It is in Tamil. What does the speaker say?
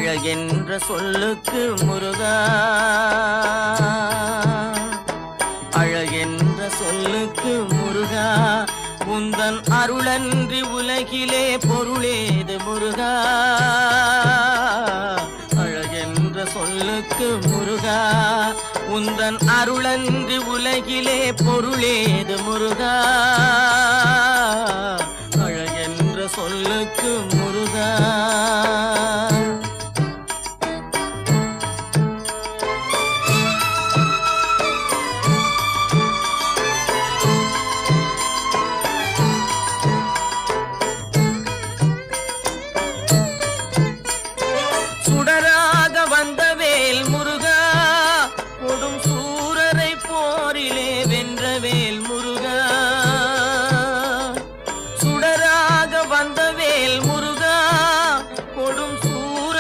அழகென்ற சொல்லுக்கு முருகா, அழகென்ற சொல்லுக்கு முருகா, உந்தன் அருளன்றி உலகிலே பொருளேது முருகா. அழகென்ற சொல்லுக்கு முருகா, உந்தன் அருளன்றி உலகிலே பொருளேது முருகா. அழகென்ற சொல்லுக்கு முருகா.